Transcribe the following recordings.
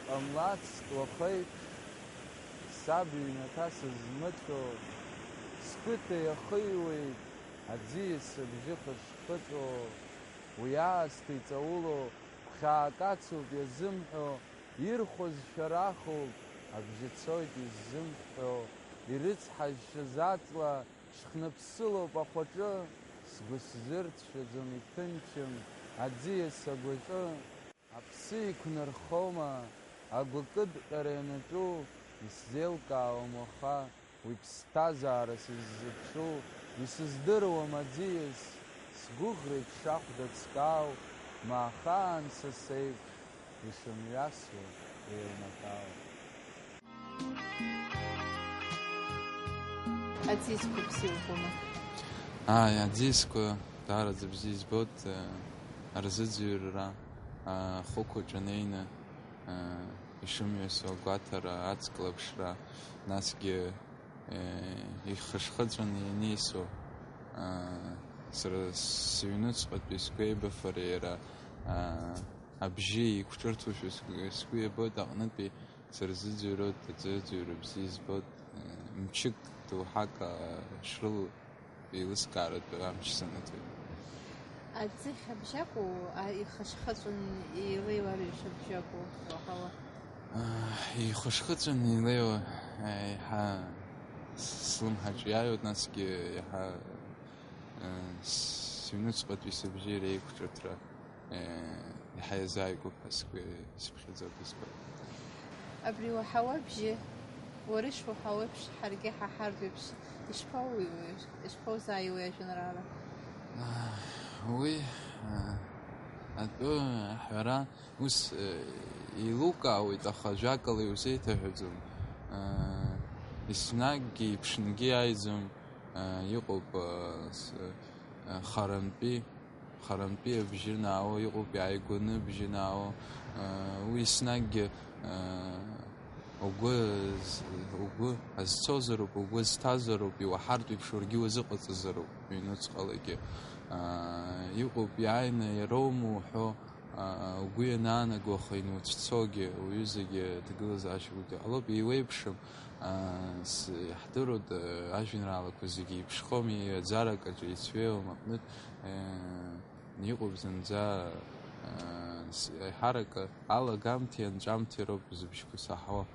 сҟамлацт уахеиԥш, саб иҩнаҭа сызмыҭәо, сқыҭа иахиуеит аӡиас абжьы хышхыҵәо, уи аасҭа иҵауло гәхьаак ацуп иазымҳәо, ирхәыз шәарахуп абжьы цоит иззымҳәо, ирыцҳазшьыз аҵла шьхныԥсылоуп ахәаҿы, сгәы сзырцәшәаӡом иҭынчым аӡиас агәаҿы, аԥсы иқәнархома агәыкыдҟьара ианаҿу, исзеилкаауам уаха уи ԥсҭазаара сыззыԥшу, исыздыруам аӡиас сгәыӷреиԥш шахәда ҵкау, маахаан са сеиԥш ишымҩасуа еилнатау. Аӡиасқәа бзиа убома? Аӡиасқәа даараӡа бзиа избоит арзыӡырҩра ахықәаҿ анеины ишымҩасуа агәаҭара, аҵклаԥшра, насгьы ихышхыҵәаны ианеисуа сара сыҩныҵҟатәи сгәы еибафара иара абжьы еиқәҿырҭуашәа сгәы иабоит, аҟнытәи сырзыӡырҩроит, аӡыӡырҩра бзиа избоит, мчык доуҳак шрылоу еилыскааратәы амч саныҭоит. Аӡыхь абжьакәу, ихышхыҵәан еилеиуарҩаш абжьакәу уаҳауа? Ихышхыҵәан еилеиуа иаҳа слымҳаҿ иааиуеит, насгьы иаҳа сыҩныҵҟатәи сыбжьы реиқәҿырҭра иаҳа иазааигәоуп ҳәа сыԥхьаӡоит избоит. Абри уаҳауа абжьы, уара ишуаҳауа еиԥш, ҳаргьы ҳаҳартә еиԥш, ишԥаузааиуеи ажәеинраала? Уи атәы аҳәара ус еилукаауеит, аха ажәакала иузеиҭаҳәаӡом, еснагьы иԥшнгьы иааиӡом, иҟоуп харантәи абжьы наауа, иҟоуп иааигәаны абжьы наауа, уи еснагьы угәы азцозароуп, угәы зҭазароуп, иуаҳартә еиԥш уаргьы уазыҟаҵазароуп ҩнуҵҟалагьы. Иҟоуп иааины иароума уҳәо, угәы ианаанаго, аха инуцәцогьы, уҩызагьы аҭагылазаашьақәагьы ҟалоуп, еиуеиԥшым. Иаҳдыруеит ажәеинраалақәа зегьы еиԥшхом, аӡарак аҿы еицәеиуам, аҟнытә иҟоуп зынӡа ҳарак алагамҭеи анҵәамҭеи роуп зыбжьқәа саҳауа.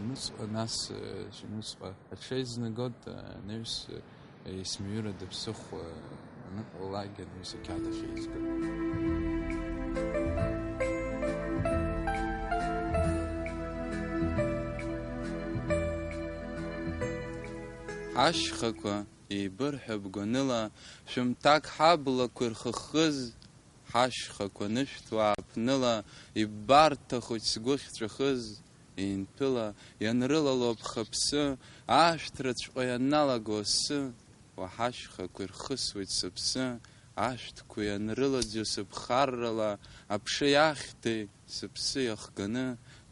Ҩнуҵҟа нас ҩнуҵҟа аҽеизнагот анаҩс есмҩырада ԥсыхәа аныҟалалакгьы анаҩс ақьаад ахь еизгоит. Ашьхақәа еибырҳәап гәаныла, шәымҭак ҳаблақәа ирхыхыз, ҳашьхақәа нышәҭуа ааԥныла, иббарҭахоит сгәы ахьҵәахыз, еинҭәыла ианрылало аԥхаԥсы, ашәҭраҵәҟьа ианалаго асы, ҳашьхақәа ирхысуеит сыԥсы, ашәҭқәа ианрылаӡо сыԥхаррала, аԥша иахьҭеи сыԥсы иахганы,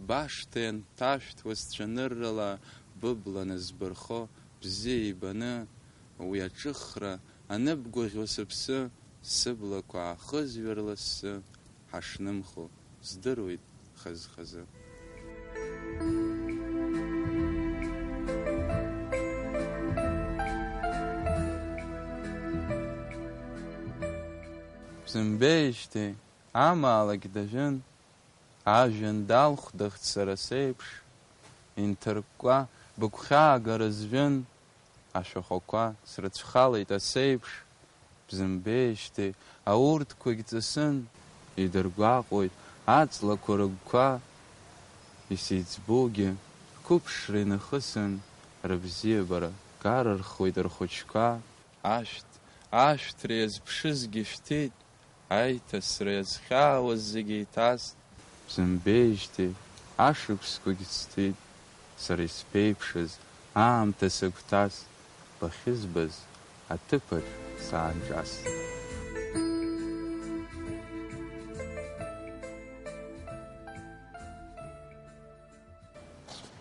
башҭа ианҭашәҭуа сцәаныррала, быбла назбырхо бзиа ибаны, уи аҿыхра аныбгәаӷьуа сыԥсы, сыблақәа аахызҩар лассы, ҳашнымхо здыруеит хаз-хазы. Бзымбеижьҭеи амаалакь дажәын, ажәҩан далхәдахт сара сеиԥш, инҭыркәкәа быгәхьаагара зжәын, ашәахәақәа срыцәхалеит асеиԥш. Бзымбеижьҭеи аурҭқәагь ҵысын, идыргәаҟуеит аҵлақәа рыгәқәа, исеиҵбугьы рқәыԥшра инахысын, рыбзиабара карырхуеит рхәыҷқәа. Ашәҭра иазԥшызгьы шәҭит, аиҭасра иазхьаауаз зегьы еиҭаст. Бзымбеижьҭеи ашықәсқәагь ҵҭит, сара исԥеиԥшыз аамҭа сыгәҭаст, бахьызбаз аҭыԥаҿ саанҿаст.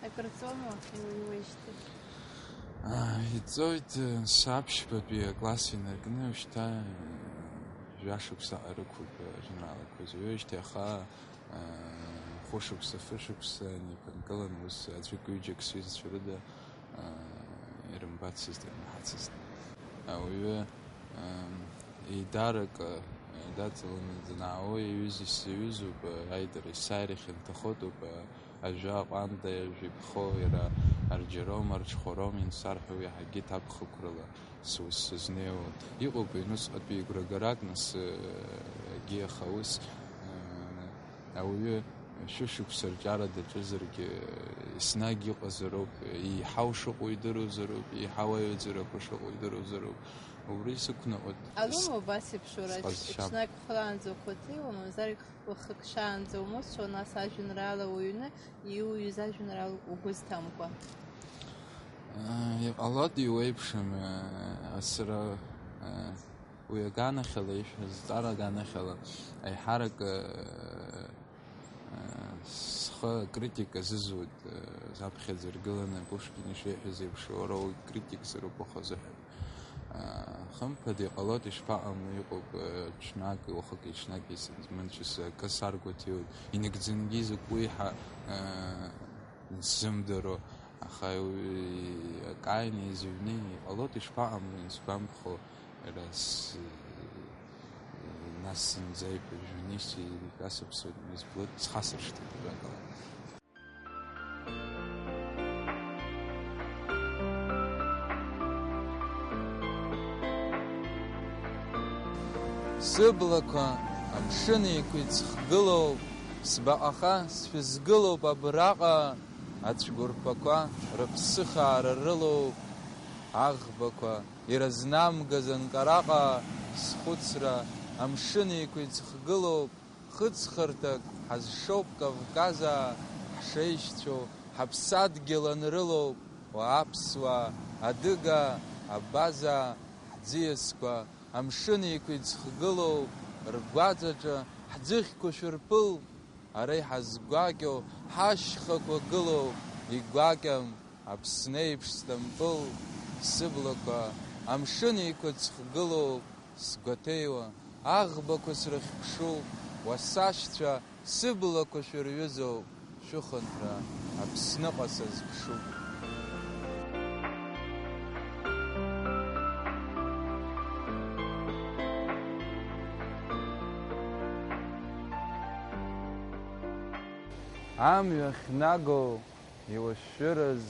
Аперационно иуеижьҭеи? Иҵоит саԥшьбатәи акласс инаркны, шьҭа жәашықәса рықәуп ажәеинраалақәа изҩуижьҭеи аха хәышықәса, фышықәса неиԥынкылан ус аӡәык-ҩыџьак сҩызцәа рыда ирымбацызт, ирмаҳацызт. Ауаҩы еидарак даҵаланы данаауа иҩызис иҩызоуп, аидара есааира ихьанҭахотоуп, ажәа аҟәанда, ажәа иԥхо, иара арџьаром, арҽхәаром иансарҳәо иаҳагьы ҭабхақәрала сус сызнеиуа. Иҟоуп аҩнуҵҟатәи игәрагарак, нас егьи аха ус ауаҩы шәышықәса рҿиара даҿызаргьы еснагь иҟазароуп, еиҳау шыҟоу идыруазароуп, еиҳау аҩаӡарақәа шыҟоу идыруазароуп. Убри сықәнаҟьоит. Алома убас еиԥш уара ҽнак хәлаанӡа ухәыҭиуа, мамзаргь уахык шаанӡа умыцәо, нас ажәеинраала уҩны иуҩыз ажәеинраала угәы зҭамкәа. Иҟалоит иуеиԥшым, сара уи аганахьала ишәҳәаз, ҵара аганахьала аиҳарак схы акритика азызуит, заԥхьаӡа иргыланы Пушкин ишиҳәаз еиԥш, уара укритик зароуп ухазыҳәан. Хымԥада иҟалоит, ишԥаҟаму, иҟоуп ҽнак, уахыки ҽнаки мынчыс акы саргәаҭеиуеит, инагӡангьы закә уеиҳа сзымдыруа, аха акааины изыҩны иҟалоит, ишԥаҟаму, сгәамԥхо, нас зынӡа ипажәны икасыԥсоит, изблоит, схасыршҭит ажәакала. Сыблақәа амшын еиқәиҵхгылоуп, сбаҟаха сшәызгылоуп абраҟа, ацәқәырԥақәа рыԥсыхаара рылоуп, аӷбақәа иразнамгаз анкараҟа, схәыцра амшын еиқәиҵхгылоуп, хыҵхырҭак ҳазшоуп Кавказа, ҳшеишьцәоу ҳаԥсадгьыл анрылоуп, аԥсуаа, адыга, абаза, ҳӡиасқәа амшын еиқәиҵхгылоуп, ргәаҵаҿы ҳӡыхьқәа шәырԥыл, ара иҳазгәакьоу ҳашьхақәа гылоуп, игәакьам Аԥсны еиԥш Стамбул, сыблақәа амшын еиқәиҵхгылоуп, сгәаҭеиуа аӷбақәа срыхьԥшуп, уасашьцәа сыблақәа шәырҩызоуп, шәыхынҳәра Аԥсныҟа сазԥшуп. Амҩа ахьнаго иуашәырыз,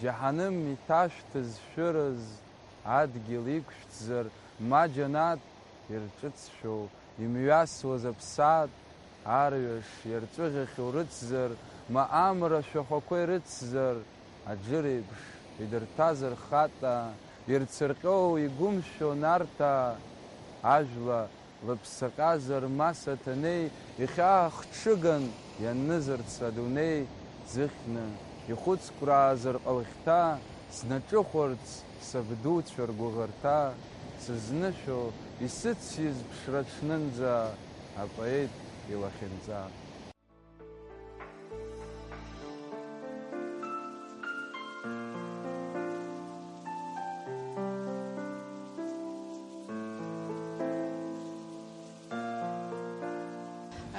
џьаҳаным иҭашәҭыз шәырыз, адгьыл иқәшәҭзар, ма џьанаҭ ирҿыцшәоу, имҩасуаз аԥсаатә, арҩаш иарҵәыӷьахьоу рыцзар, ма амра шәахәақәа ирыцзар, аџыр еиԥш идырҭазар хата, ирцырҟьоу игәымшәо нарҭа, ажәла лыԥсаҟьазар ма Саҭанеи, ихьаа хҽыган ианнызарц адунеи, ӡыхьны ихәыцкәраазар ҟалахьҭа, снаҿыхәарц сабдуцәа ргәыӷырҭа, сызнышәо исыциз ԥшраҽнынӡа, апоет илахьынҵа.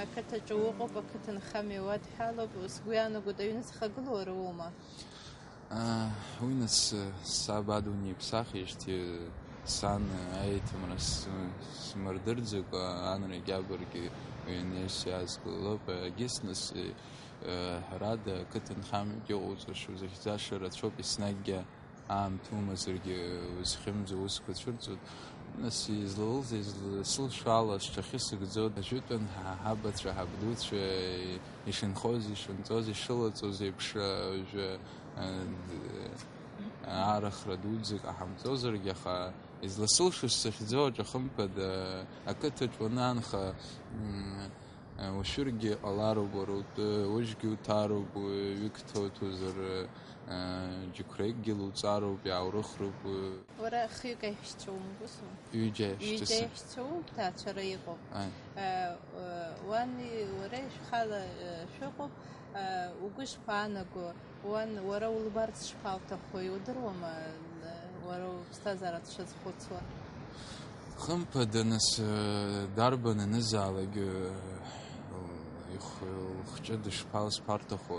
Ақыҭаҿы уҟоуп, ақыҭанха меуадҳәалоуп, сгәы иаанагоит аҩны зхагылоу ара уоума? Уи нас саб адунеи иԥсахижьҭеи сан аиҭымра смырдырӡакәа анра егьабаргьы ҩнеишь иаазгылоуп, егьыс нас ҳәарада ақыҭанхамҩагьы ыҟоуҵашәа узахьӡаша рацәоуп, еснагьгьы аамҭа умазаргьы узхьымӡо усқәа цәырҵуеит. Нас излалыз сылшала сҿахьы сыгӡо, ажәытәан ҳабацәа, ҳабдуцәа ишынхоз, ишынҵоз, ишылаҵоз еиԥш арахра дуӡӡак ҟаҳамҵозаргьы, аха изласылшоз сахьӡо аҿахымԥада ақыҭаҿ уанаанха уашәыргьы ҟалароуп, уара утәы уажәгьы уҭароуп, ҩык ҭоуҭәозар џьықәреикгьы луҵароуп, иааурыхроуп. Уара хҩык аиҳәшьцәоума, усу? Ҩыџьа аиҳәшьцәасы. Ҩыџьа аиҳәшьцәоуп, ҭаацәара иҟоуп. Уан уара шәхала шәыҟоуп, угәы шԥаанаго, уара улбарц шԥалҭаху, иудыруама уара уԥсҭазаара дшазхәыцуа? Хымԥада нас дарбан анызаалак ихҿы дышԥалсԥарҭаху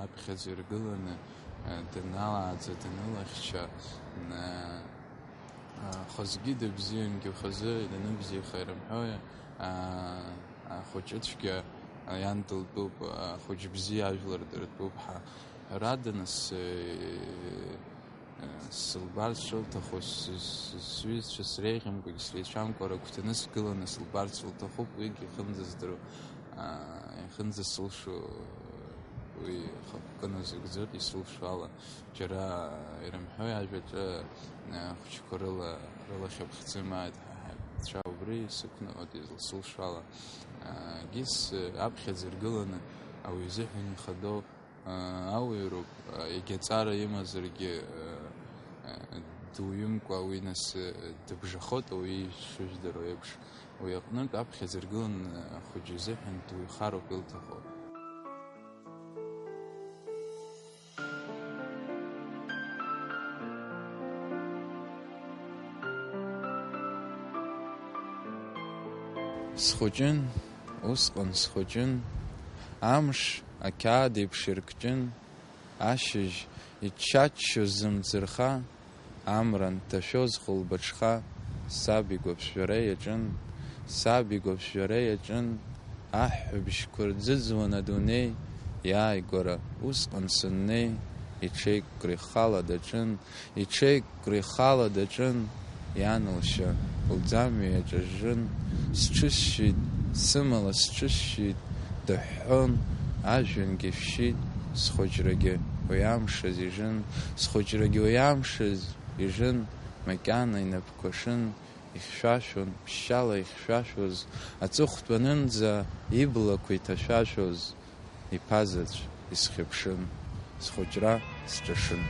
аԥхьаӡа иргыланы даналааӡа данылахьча хазгьы дыбзиангьы хазы даныбзиаха ирымҳәои ахәыҷыцәгьа иан дылтәуп, ахәыҷ бзиа ажәлар дыртәуп ҳәарада нас сылбарц шылҭаху сҩызцәа среиӷьымкәагь среицәамкәа рыгәҭаны сгыланы сылбарц лҭахуп, уигьы ихынӡасылшо уи хықәкы зыгӡыр исылшо ала џьара ирымҳәои ажәаҿы хәыҷқәа рылахьыԥхьӡы мааит ҳцәа убри сықәныҟәоит изылсылшо ала гьыс аԥхьаӡа иргыланы ауаҩ изыҳәан ихадоу ауаҩроуп, егьаҵара имазаргьы дуҩымкәа уи нас дыбжахоит ауаҩ ишыжәдыруа еиԥш, уи аҟнытә аԥхьаӡа иргыланы ахәыҷ изыҳәан дуаҩхароуп илҭаху. Схәыҷын, усҟан схәыҷын, амш ақьаад еиԥш иркҷын, ашьыжь иччаччоз зымӡырха, амра нҭашәоз хәылбыҽха, саб игәаԥшәара иаҿын, саб игәаԥшәара иаҿын, аҳәҳәабжьқәа рӡыӡуан адунеи, иааигәара усҟан сыннеи, иҽеиқәкра ихала даҿын, иҽеиқәкра ихала даҿын, иан лшьа лӡамҩа иаҿажжын, сҽысшьит, сымала сҽысшьит, дыҳәҳәон, ажәҩангьы шәшьит, схәыҷрагьы уи амшаз ижын, схәыҷрагьы уи амшаз ижын, макьана инапқәа шын, ихьшәашәон, ԥшьшьала ихьшәашәоз, аҵыхәтәанынӡа иблақәа иҭашәашәоз, иԥазаҵә исхьыԥшын, схәыҷра сҿашын.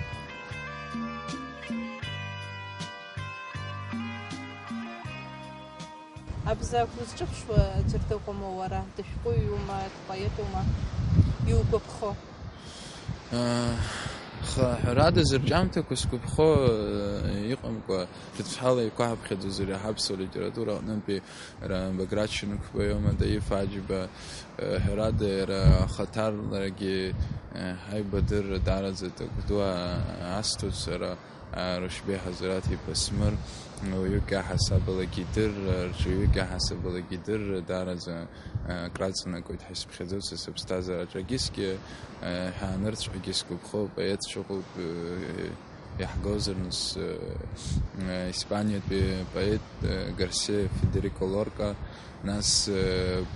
Абзақәа узҿыԥшуа аӡәыр дыҟоума уара, дышәҟәыҩҩума, дпоетума, иугәаԥхо? Ҳәарада зырҿиамҭақәа сгәаԥхо иҟамкәа, ҿыцәҳала еиқәаҳаԥхьаӡоз иара ҳаԥсуа литература аҟнытәи Баграт Шьынқәба, Таиф Аџьба, ҳәарада иара ахаҭарлагьы ҳаибадырра даараӡа дакәду асҭоз сара Рушьбеи Ҳазараҭ иԥа Смыр, уаҩык иаҳасабалагьы идырра, рҿиаҩык иаҳасабалагьы идырра даараӡа акраҵанакуеит ҳәа исыԥхьаӡоит са сыԥсҭазаараҿы. Агьысгьы ҳәаанырцәҟагьы сгәаԥхо поет шыҟоуп иаҳгозар нас испаниатәи поет Гарсиа Федерико Лорка, нас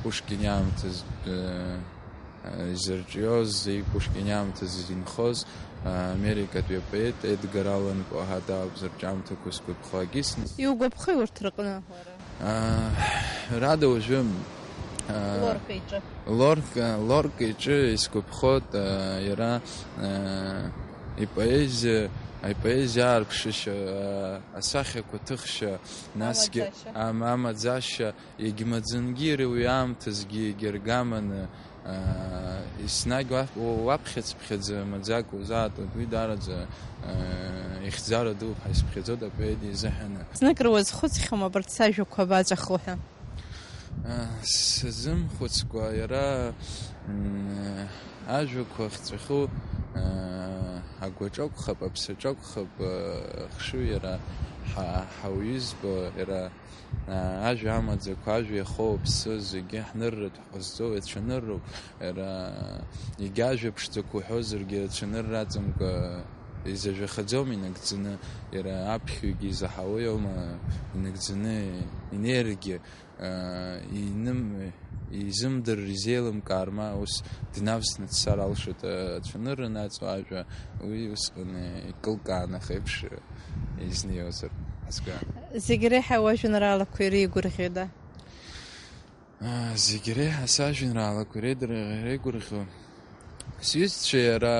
Пушкин иаамҭаз изырҿиоз, Пушкин иаамҭаз инхоз Америкатәи апоет Едгар Аллан По ҳадаауп зырҿиамҭақәа сгәаԥхо. Агьысны Иугәаԥхои урҭ рҟны уара? Ҳәарада уажәы Лорка иҿы исгәаԥхоит иара ипоезиа аарԥшышьа, асахьақәа ҭыхшьа, насгьы амаӡашьа, егьмаӡангьы уи аамҭазгьы егьыргаманы еснагь уаԥхьаӡ-ԥхьаӡа маӡак узаатуеит, уи даараӡа ихьӡара дууп ҳәа исԥхьаӡоит апоет изыҳәаны. Зныкыр уазхәыцхьоума абарҭ сажәақәа абаҵәаху ҳәа? Сазымхәыцкәа иара ажәақәа хҵәаху агәаҿакәхап, аԥсаҿакәхап хшыҩ иара ҳауаҩызба, иара ажәа амаӡақәа, ажәа иахоу аԥсы зегьы ҳнырратә ҳҟазҵоу иацәанырроуп, иара егьа ажәа ԥшӡақәа уҳәозаргьы иацәанырра аҵамкәа изажәахаӡом инагӡаны, иара аԥхьаҩгьы изаҳауа иоума инагӡаны инеиргьы изымдырыр, изеилымкаар ма ус днавсны дцар алшоит ацәанырра наҵоу ажәа, уи усҟан икылкаан ахеиԥш изнеиозар азга. Зегь реиҳа уажәеинраалақәа иреигәырӷьода? Зегь реиҳа сажәеинраалақәа иреигәырӷьо сҩызцәа иара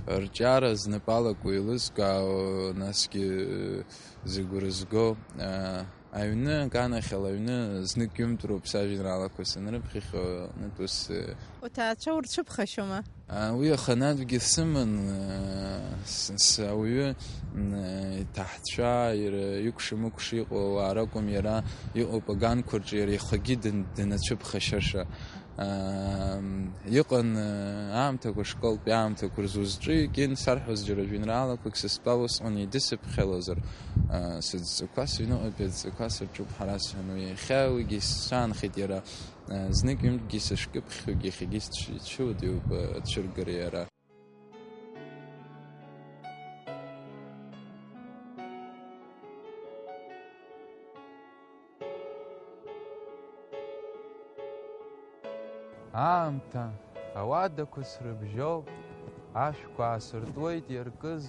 рҿиара знапалақәа еилызкаау, насгьы зыгәра зго аҩны, аганахьала аҩны знык ҩымтәроуп сажәеинраалақәа санрыԥхьахьо, ус وتاتشور تشبخشوما ويا خنادقي ثمن ساوية تحت شاير يكش مكش يقو وعراكم يرا يقو بغان كرجير يخجد دنتشب خششة يقن عامتك وشكل بعامتك ورزوزجي كين سرحوز جرى جنرالة كوكس باوس أني دسب خلوزر سدزكاس ينو بيتزكاس جوب حراس هنوي خاوي جيس شان خديرا زنك يوم جيس شكب خوجي خجيس شو ديو بتشرجر يرا Аамҭа ауадақәа срыбжьоуп, ашәқәа аасыртуеит иаркыз,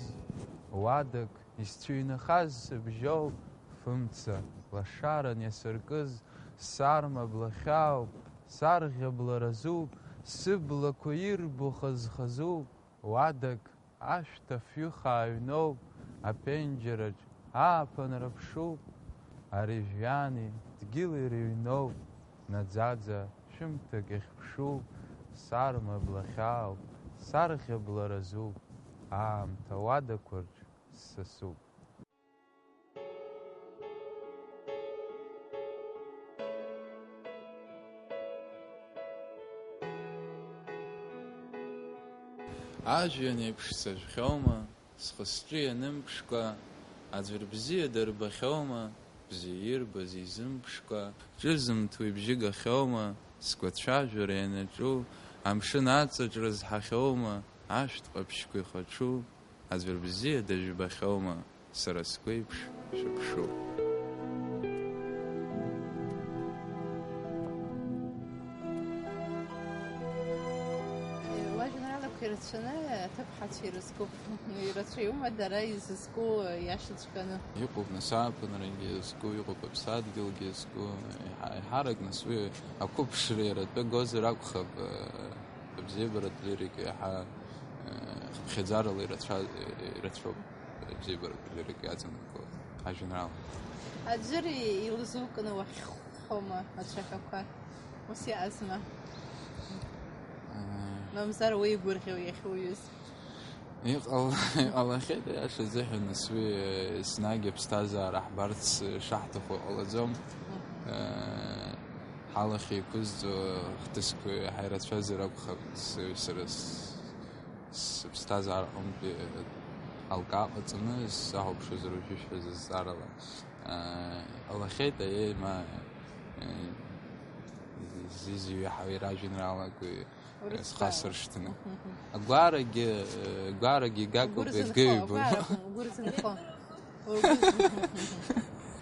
уадак исцәыҩнахаз сыбжьоуп, фымца лашаран иасыркыз, сарма блахьаауп, сарӷьа бларазуп, сыблақәа ирбо хаз-хазуп, уадак ашәҭ афҩы хааҩноуп, аԥенџьыраҿ ааԥынра ԥшуп, ари жәҩани дгьыли рыҩноуп, наӡаӡа шәымҭак иахьԥшуп, сарма блахьаауп, сарӷьа бларазуп, аамҭа уадақәарҿ ссасуп. Ажәҩан еиԥш сажәхьоума, схы-сҿы ианымԥшкәа, аӡәыр бзиа дырбахьоума, бзиа ирбаз изымԥшкәа, ҿызымҭуа ибжьы гахьоума, сгәацәажәара ианаҿу, амшын аҵаҿра зҳахьоума, ашәҭ ҟаԥшьқәа ихаҿу, аӡәыр бзиа дажәбахьоума, сара сгәеиԥш шәыԥшу. Ирацәаны аҭыԥҳацәа ирызкуп, ирацәаҩума дара изызку иашаҵәҟьаны. Иҟоуп нас ааԥынрагьы иазку, иҟоуп аԥсадгьылгьы иазку, иҳарак нас уи ақәыԥшра иаратәы гозар акәхап, абзиабаратә лирика иаҳа хыԥхьаӡарала ирацәоуп, абзиабаратә лирика иаҵанакуа ажәеинраала. Аӡәыр илзукны уахьхәхома ацәаҳәақәа, ус иаазма? Мамзар уи игәырӷьо иахьуҩыз. Иҟалахьеит аиаша азыҳәан нас уи еснагь аԥсҭазаара ҳбарц шаҳҭаху иҟалаӡом. Ҳалахь еиқәызҵо хҭысқәа ҳаирацәазар акәхап, сара сыԥсҭазаара аҟынтәи алкаа ҟаҵаны саҳәаԥшызар ушәышәҳәаз азҵаарала. Иҟалахьеит аиеима зизҩы ҳаҩра ажәеинраалақәа схасыршҭны. Агәарагьы гакуп иагыҩбом.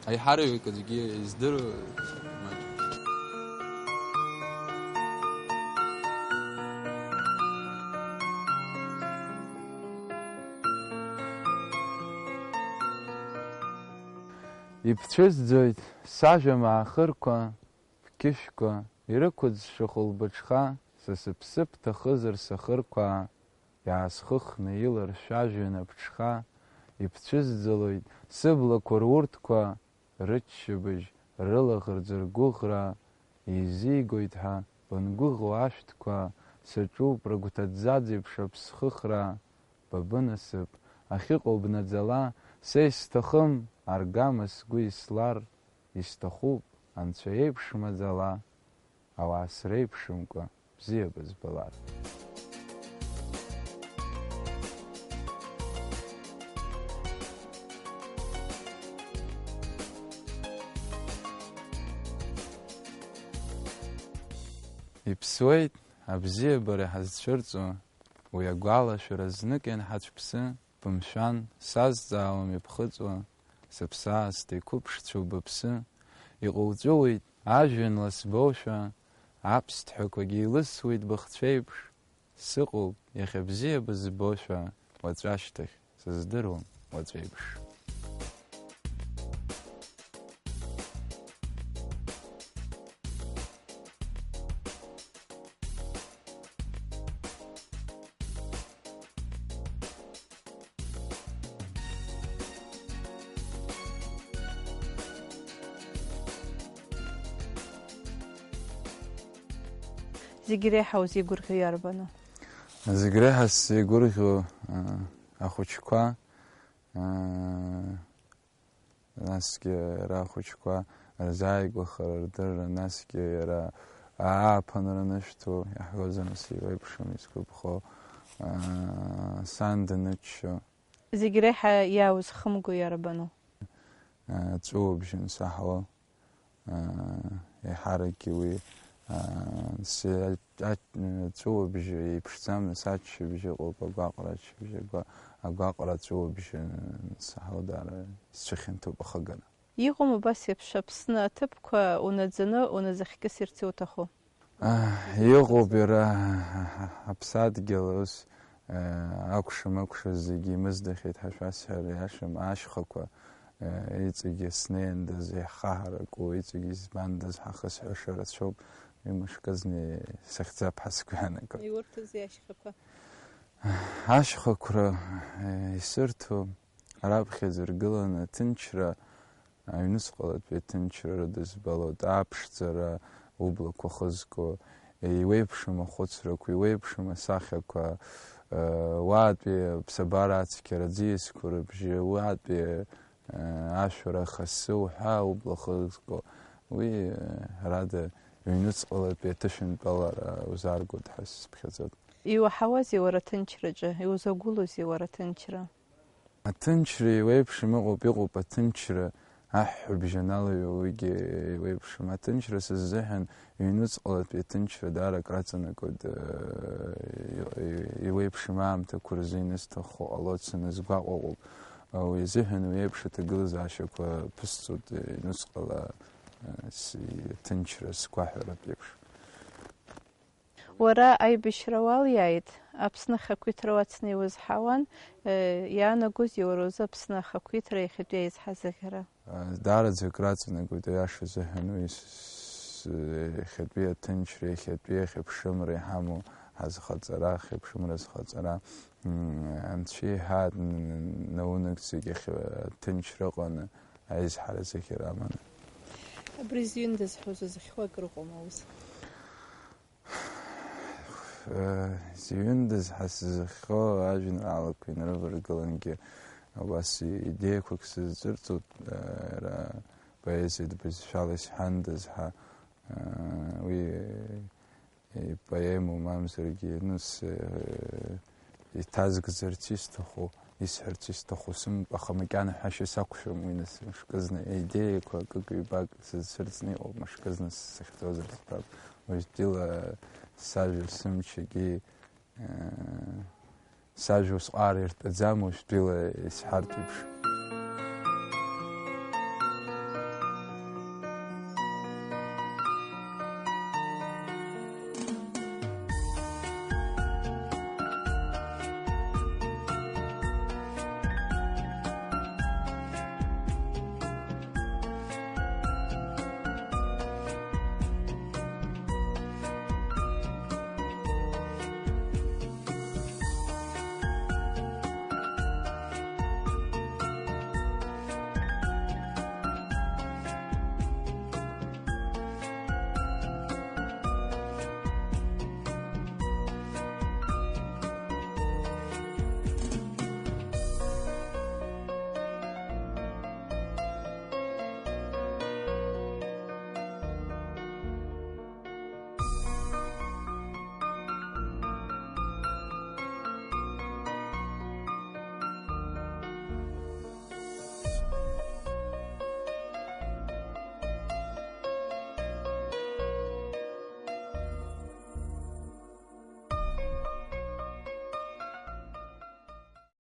Аиҳараҩык аӡәгьы издыруа маҷ. Иԥцәызӡоит сажәа маахырқәа, бқьышәқәа, ирықәыӡша хәылбыҽха, са сыԥсы бҭахызар сахырқәа, иаасхыхны иларшәажәын аԥҽха, иԥцәызӡалоит сыблақәа рурҭқәа, рыччабыжь рылаӷырӡ ргәыӷра, изигоит ҳәа бангәыӷуа ашәҭқәа, саҿуп рагәҭаӡӡаӡ еиԥш аԥсхыхра, бабынасыԥ ахьыҟоу бнаӡала, са исҭахым аргама сгәы ислар, исҭахуп анцәа еиԥш маӡала, ауаа среиԥшымкәа бзиа бызбалар. Иԥсуеит абзиабара ҳазцәырҵо, уи агәалашәара знык ианҳацәԥсы, бымшәан сазҵаауам иԥхыҵуа, сыԥсаасҭа иқәыԥшцәоу быԥсы, иҟоуҵәыуеит ажәҩанла сбошәа, аԥсҭҳәақәагьы илысуеит быхцәеиԥш, сыҟоуп иахьа бзиа бызбошәа, уаҵәашьҭахь сыздыруам уаҵәеиԥш. Зегь реиҳа узигәырӷьо иарбану? Зегь реиҳа сзеигәырӷьо ахәыҷқәа, насгьы иара ахәыҷқәа рзааигәахара, рдырра, насгьы иара ааԥынра нышәҭо, иаҳҳәозар нас иеиуеиԥшым изгәаԥхо, сан даныччо. Зегь реиҳа иааузхымго иарбану? Ҵәыуабжьы ансаҳауа, еиҳаракгьы уи ҵәыуабжьы еиԥшӡам, нас аччабжьы ыҟоуп, агәаҟра аччабжьы, агәаҟра ҵәыуабжьы ансаҳауа даара сцәыхьанҭоуп ахагара. Иҟоума убас еиԥш Аԥсны аҭыԥқәа унаӡаны уназыхькысырц иуҭаху? Иҟоуп иара аԥсадгьыл ус акәша-макәша зегьы имыздахьеит ҳашәасҳәар иашам, ашьхақәа иҵегьы снеиндаз иаҳхаҳараку, иҵегьы избандаз ҳахысҳәаша рацәоуп, имышказни сахьӡап ҳасгәаанагоит. Иурҭазеи ашьхақәа? Ашьхақәра исырҭо раԥхьаӡа иргыланы аҭынчра, аҩнуҵҟалатәи аҭынчра рыдызбалоит, аԥшӡара, ублақәа хызго, иуеиԥшым ахәыцрақәа, иуеиԥшым асахьақәа, уаатәи аԥсабара ацқьара аӡиасқәа рыбжьы, уаатәи ашәара ахасы уҳәа убла хызго, уи ҳарада аҩнуҵҟалатәи аҭышәынтәалара узааргоит ҳәа сыԥхьаӡоит. Иуаҳауазеи уара аҭынчраҿы, иузагәылоузеи уара аҭынчра? Аҭынчра иуеиԥшым иҟоуп аҭынчра, аҳәҳәабжьаналаҩу уигьы иуеиԥшым. Аҭынчра сыззыҳәан иҩнуҵҟалатәи аҭынчра даара акраҵанакуеит, иуеиԥшым аамҭақәа рзы инысҭахо ҟалоит, санызгәаҟуоуп. Уи азыҳәан уи еиԥш аҭагылазаашьақәа ԥысҵоит иҩнуҵҟала аҭынчра сгәаҳәаратә еиԥш. Уара аибашьра уалиааит, Аԥсны ахақәиҭра уацны иузҳауан, иаанагозеи уара узы Аԥсны ахақәиҭра иахьатәи аизҳазыӷьара? Даараӡа акраҵанакуеит аиаша азыҳәан уи иахьатәи аҭынчра, иахьатәи ахьыԥшымра иҳамоу ҳазхаҵара, ахьыԥшымра зхаҵара, Анцәа иҳәаат наунагӡа зегьы аҭынчра ыҟаны аизҳара азыӷьара аманы. Абри зҩындаз ҳәа узазыхьуа акыр ыҟоума ус? Зҩындаз ҳәа сзыхьхо ажәеинраалақәа инрываргылангьы убас идеиақәак сызҵырҵоит, поезиатә бызшәала исҳәандаз ҳәа, уи ипоему мамзаргьы иҭазгӡарц исҭаху, исҳәарц исҭаху сымоуп, аха макьана ҳәашьа сақәшәом, уи нас мышкызны идеиақәа акык-ҩбак сызцәырҵны иҟоуп, мышкызны сахьӡозар сҳәап, уажәтәила сажәа сымчагьы сажәа усҟаара иртәаӡам, уажәтәила исҳәартә еиԥш.